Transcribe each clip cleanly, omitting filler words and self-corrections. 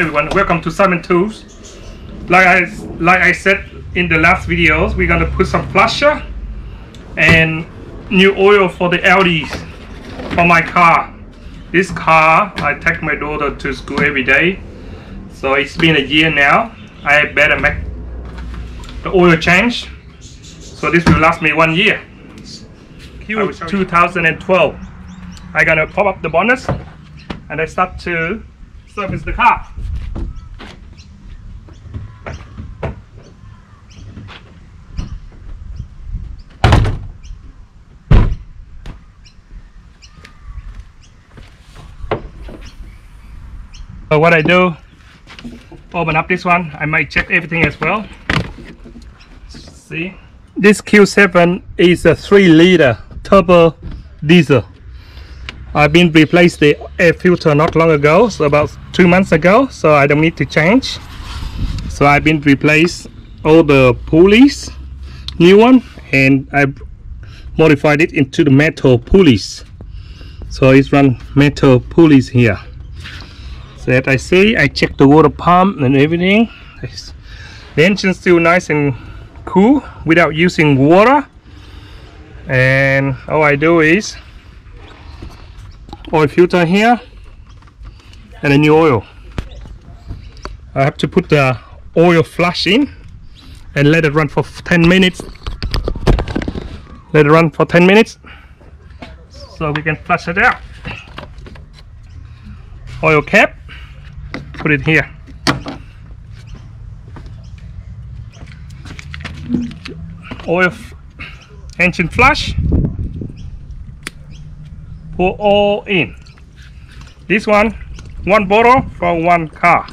everyone, welcome to Simon Tools. Like I said in the last videos, we're gonna put some flusher and new oil for the Audi for my car. This car, I take my daughter to school every day, so it's been a year now. I better make the oil change, so this will last me 1 year. Q 2012. I'm gonna pop up the bonnet and I start to service the car. So what I do, open up this one. I might check everything as well. See, this Q7 is a 3-liter turbo diesel. I've been replaced the air filter not long ago, so about 2 months ago, so I don't need to change. So I've been replaced all the pulleys, new one, and I modified it into the metal pulleys. So it's run metal pulleys here. So that I see, I check the water pump and everything. The engine's still nice and cool without using water. And all I do is oil filter here and a new oil. I have to put the oil flush in and let it run for 10 minutes. Let it run for 10 minutes so we can flush it out. Oil cap, put it here. Oil engine flush, pour all in. This one bottle for one car.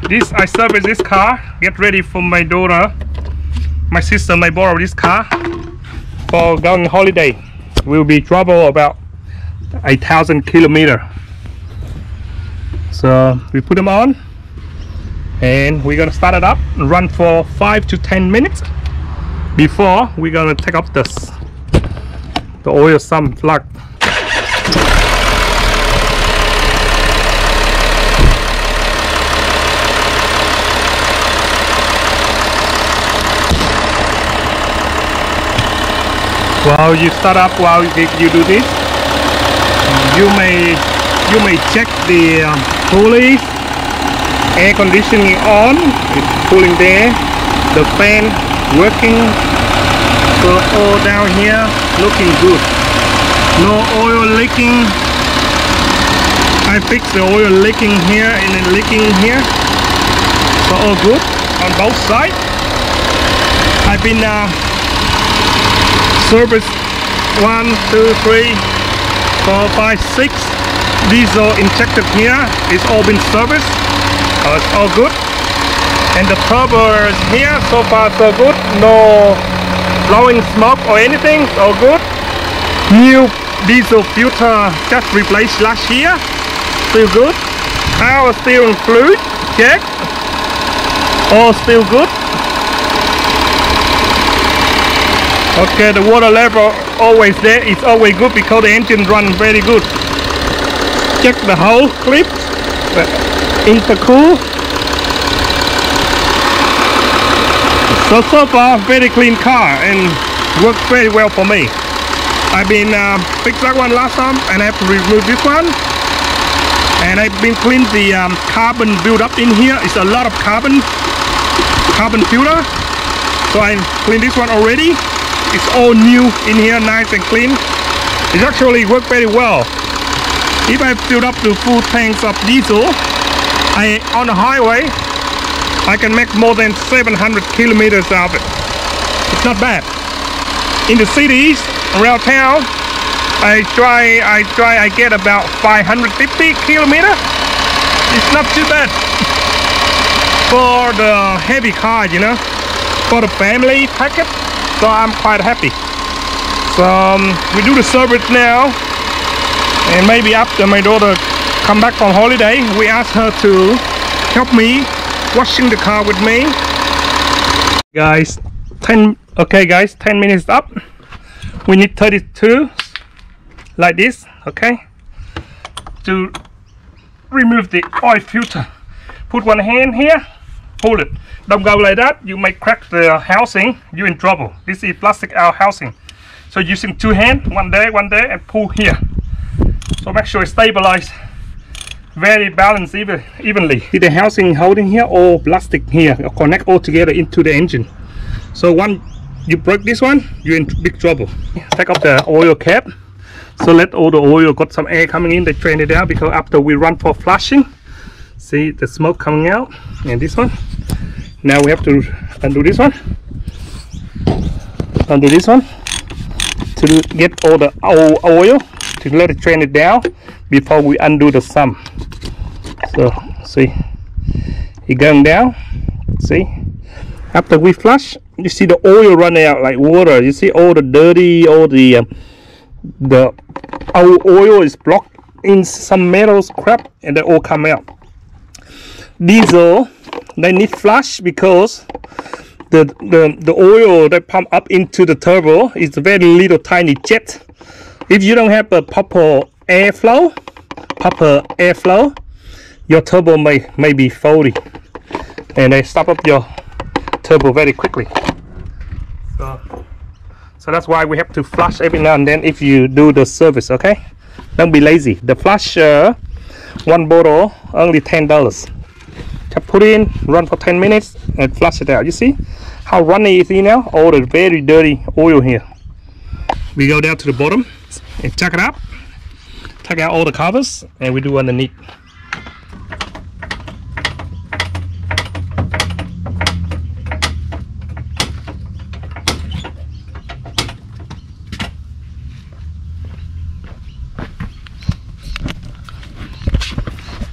This I service this car, get ready for my daughter. My sister may borrow this car for going holiday. We'll be travel about 1,000 kilometers. So we put them on and we're gonna start it up and run for 5 to 10 minutes before we're gonna take off the oil sump plug. While you start up, while you do this, you may check the pulleys, air conditioning on, it's cooling there, the fan working, so all down here looking good, no oil leaking. I fixed the oil leaking here and then leaking here, so all good on both sides. I've been service 1, 2, 3, 4, 5, 6 diesel injected here. It's all been serviced, it's all good. And the turbo is here, so far so good, no blowing smoke or anything, it's all good. New diesel filter just replaced last year, still good. Power steering fluid check, all still good. Okay, the water level always there. It's always good because the engine runs very good. Check the hose clip, the intercool. So far very clean car and works very well for me. I've been fixed that one last time and I have to remove this one. And I've been cleaned the carbon build up in here. It's a lot of carbon filter. So I cleaned this one already. It's all new in here, nice and clean. It actually worked very well. If I filled up the full tanks of diesel, on the highway, I can make more than 700 kilometers out of it. It's not bad. In the cities around town, I get about 550 kilometers. It's not too bad for the heavy car, you know, for the family package. So I'm quite happy. So we do the service now, and maybe after my daughter come back from holiday, we ask her to help me washing the car with me. Guys, 10 minutes up. We need 32 like this, okay, to remove the oil filter. Put one hand here, hold it. Don't go like that, you may crack the housing, you're in trouble. This is plastic housing. So using two hands, one there, and pull here. So make sure it's stabilized, very balanced evenly. See the housing holding here, all plastic here, connect all together into the engine. So when you break this one, you're in big trouble. Take off the oil cap. So let all the oil got some air coming in, they drain it out, because after we run for flushing, see the smoke coming out. And this one, now we have to undo this one, to get all the oil, to let it drain it down before we undo the sum. So see, it going down. See, after we flush, you see the oil running out like water. You see all the dirty, all the oil is blocked in some metals crap, and they all come out. Diesel, they need flush because the oil that pump up into the turbo is a very little tiny jet. If you don't have a proper airflow, your turbo may be faulty, and they stop up your turbo very quickly. So that's why we have to flush every now and then if you do the service, okay? Don't be lazy. The flush, one bottle, only $10. Just put in, run for 10 minutes, and flush it out. You see how runny is it now? All the very dirty oil here. We go down to the bottom and check it up. Take out all the covers, and we do underneath.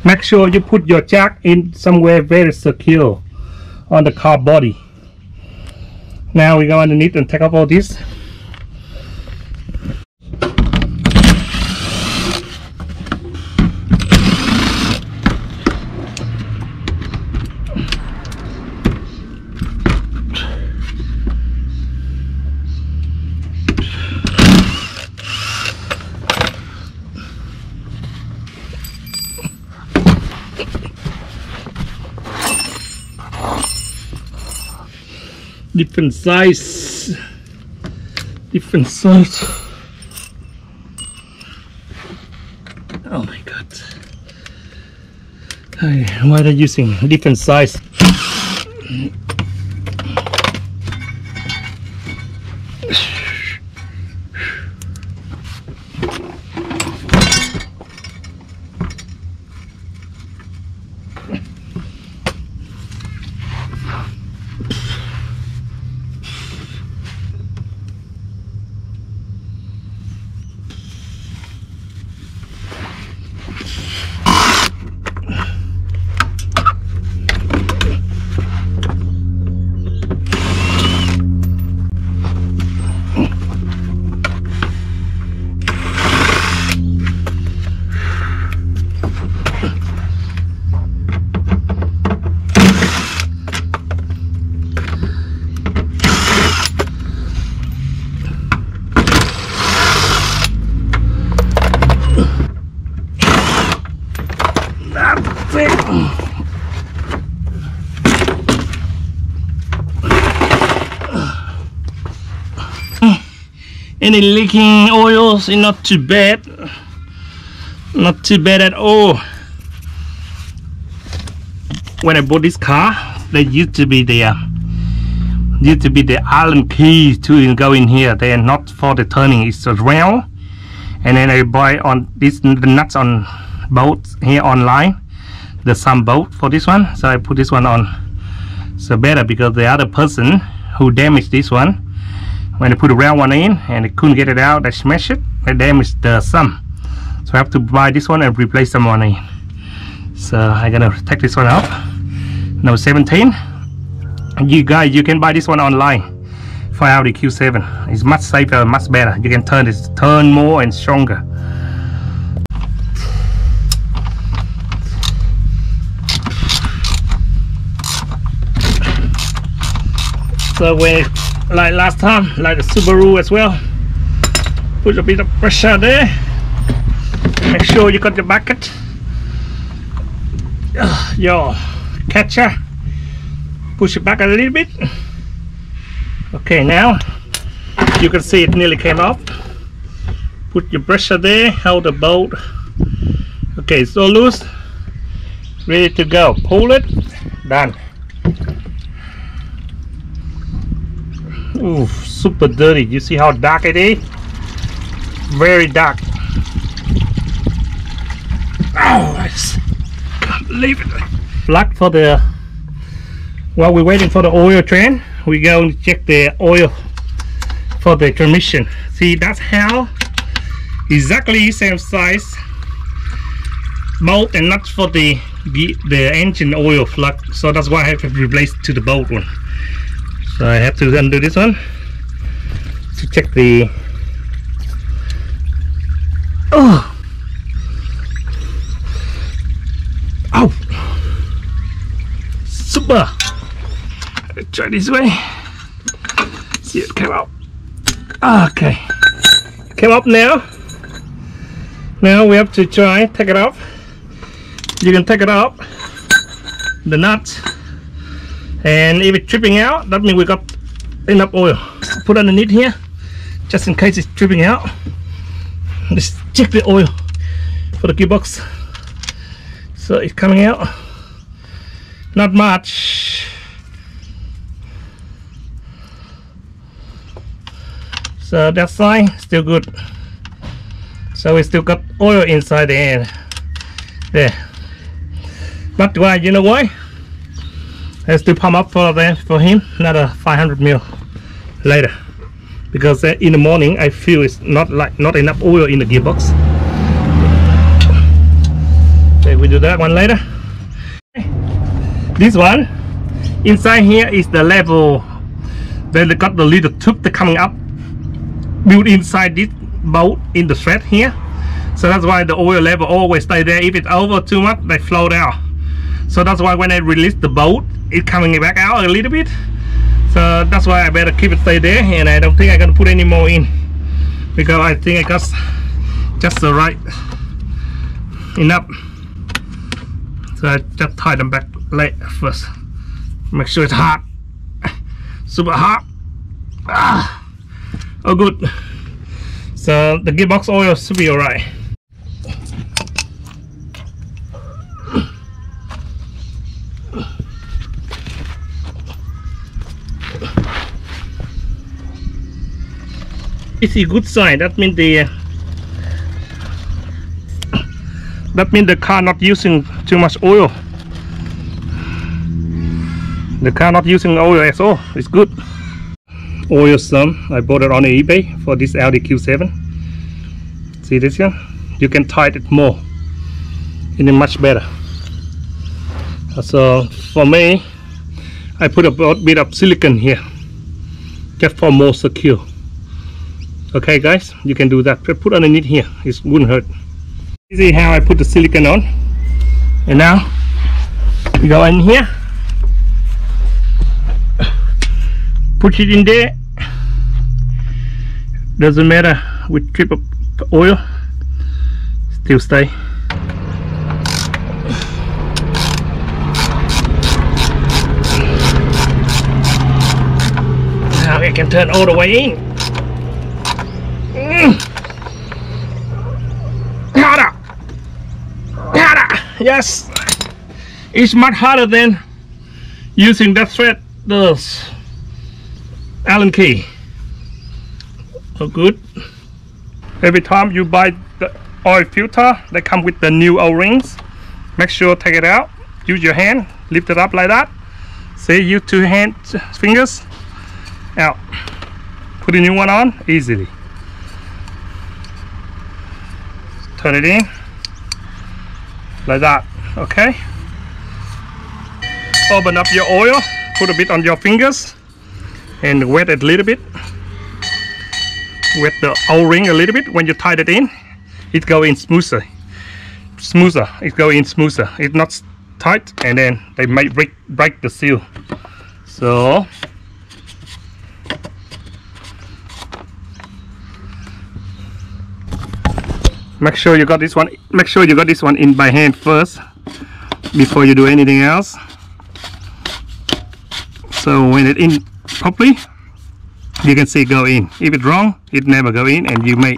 Make sure you put your jack in somewhere very secure on the car body. Now we go underneath and take off all this. Different size. Oh my god, why are they using different size? Any leaking oils is not too bad, at all. When I bought this car, there used to be the Allen key to go in here. They are not for the turning, it's a round. And then I buy on the nuts on bolts here online, the some bolt for this one, so I put this one on. So better, because the other person who damaged this one, when they put a round one in and they couldn't get it out, they smashed it, they damaged the sum. So I have to buy this one and replace the one in. So I'm gonna take this one out. Number 17. You guys, you can buy this one online for Audi Q7. It's much safer, much better. You can turn more and stronger. So when, like last time, like the Subaru as well, Put a bit of pressure there. Make sure you got the bucket, your catcher. Push it back a little bit. Okay, now you can see it nearly came off. Put your pressure there, hold the bolt. Okay, it's all loose, ready to go. Pull it, done. Ooh, super dirty. You see how dark it is? Very dark. Oh, I can't believe it. Plug for the, while we're waiting for the oil train, we go and check the oil for the transmission. See, that's how exactly same size bolt and nuts for the engine oil plug. So that's why I have to replace to the bolt one. So I have to undo this one to check the. Oh, super. Let's try this way. See it came up. Okay, came up now. Now we have to try take it off. You can take it off the nuts, and if it's tripping out, that means we got enough oil. Put underneath here just in case it's tripping out. Let's check the oil for the gearbox. So it's coming out, not much. So that side still good. So we still got oil inside the end there. But why? You know why? I have to pump up for him another 500 ml later, because in the morning I feel it's not enough oil in the gearbox. Okay, we do that one later. This one inside here is the level. Then they got the little tube that coming up built inside this bolt in the thread here. So that's why the oil level always stay there. If it's over too much, they float out. So that's why when I release the bolt, it's coming back out a little bit. So that's why I better keep it stay there, and I don't think I'm gonna put any more in, because I think I got just the right enough. So I just tie them back late first. Make sure it's hot, super hot. Oh good. So the gearbox oil should be alright. It's a good sign. That means the car not using too much oil. The car not using oil at all. It's good. Oil sum. I bought it on eBay for this Audi Q7. See this one? You can tighten it more, and it's much better. So for me, I put a bit of silicone here, just for more secure. Okay guys, you can do that. Put underneath here, it wouldn't hurt. See how I put the silicone on, and now we go in here, put it in there. Doesn't matter with drip of oil, still stay. Now I can turn all the way in. Harder! Harder! Yes! It's much harder than using that thread, the Allen key. So good. Every time you buy the oil filter, they come with the new O-rings. Make sure take it out. Use your hand, lift it up like that. See, use two fingers. Out. Put a new one on easily. Turn it in like that. Okay, open up your oil, put a bit on your fingers and wet it a little bit. Wet the O-ring a little bit. When you tie it in, it go in smoother. It go in smoother. It's not tight, and then they might break the seal. So Make sure you got this one. Make sure you got this one in by hand first before you do anything else. So when it's in properly, you can see it go in. If it's wrong, it never go in, and you may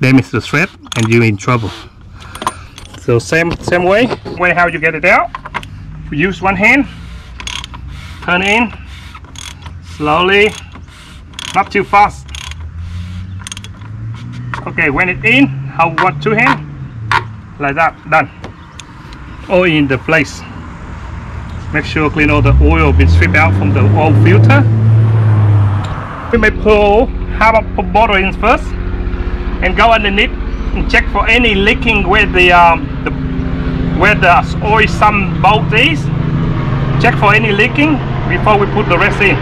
damage the thread, and you're in trouble. So same way how you get it out. Use one hand, turn in slowly, not too fast. Okay, when it's in, how want two hands, like that, done. All in the place. Make sure clean all the oil been stripped out from the oil filter. We may pull half of the bottle in first and go underneath and check for any leaking where the oil some bolt is. Check for any leaking before we put the rest in.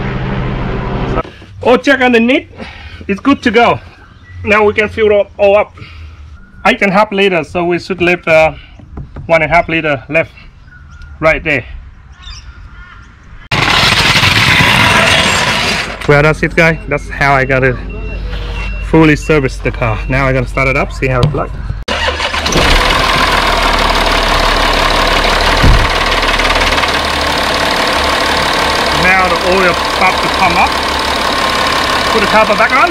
So, all check underneath, it's good to go. Now we can fill it all up. 8.5 liters, so we should leave 1.5 liter left right there. Well, that's it, guys. That's how I gotta fully service the car. Now I'm gonna start it up, see how it looks. Now the oil starts to come up. Put the cover back on.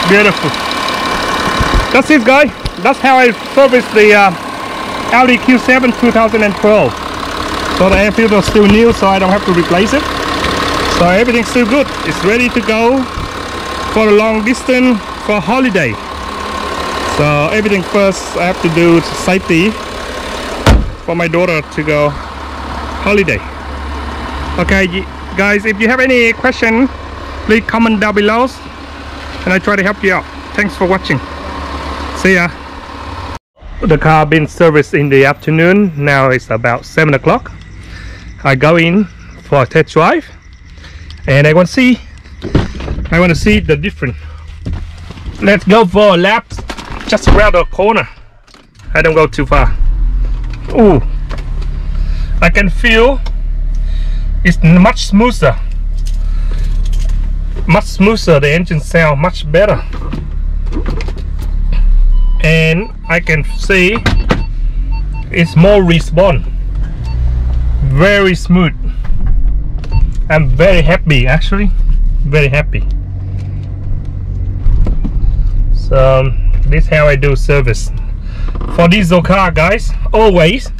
Beautiful. That's it, guys. That's how I service the Audi Q7 2012. So the air filter is still new, so I don't have to replace it. So everything's still good. It's ready to go for a long distance for holiday. So everything first I have to do is safety for my daughter to go holiday. Okay, guys, if you have any question, please comment down below and I try to help you out. Thanks for watching. See ya. The car been serviced in the afternoon. Now it's about 7 o'clock. I go in for a test drive and I want to see the difference. Let's go for a lap just around the corner. I don't go too far. Ooh, I can feel it's much smoother. Much smoother. The engine sound much better. And I can see it's more response. Very smooth. I'm very happy, actually. Very happy. So this is how I do service for diesel car, guys. Always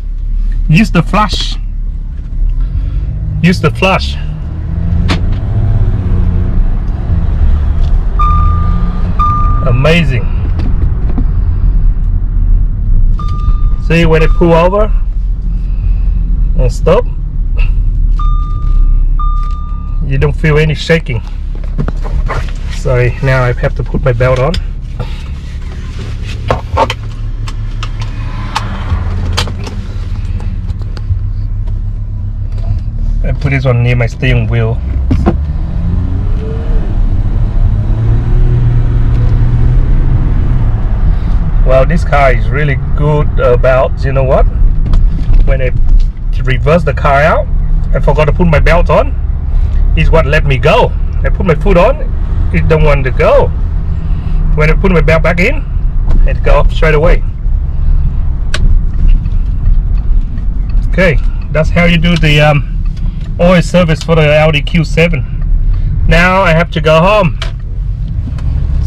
use the flush. Use the flush. Amazing. See, when I pull over and stop, you don't feel any shaking. Sorry, now I have to put my belt on. I put this one near my steering wheel. Well, this car is really good about, you know what, when I reverse the car out, I forgot to put my belt on. It's what let me go. I put my foot on, it don't want to go. When I put my belt back in, it go up straight away. Okay, that's how you do the oil service for the Audi Q7. Now I have to go home.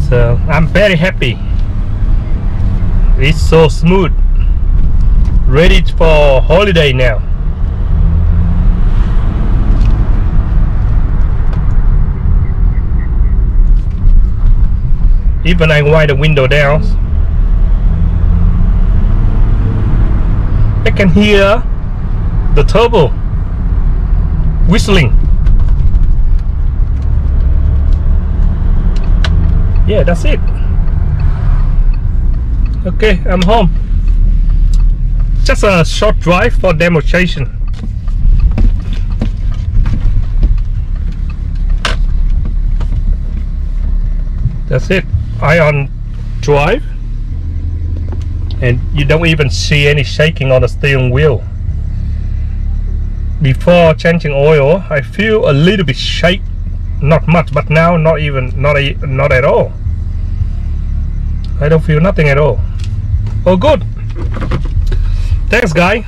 So I'm very happy. It's so smooth. Ready for holiday now. Even I wind the window down, I can hear the turbo whistling. Yeah, that's it. Okay, I'm home. Just a short drive for demonstration. That's it. I on drive and you don't even see any shaking on the steering wheel. before changing oil, I feel a little bit shake, not much, but now not at all. I don't feel nothing at all. Oh, good. Thanks, guy.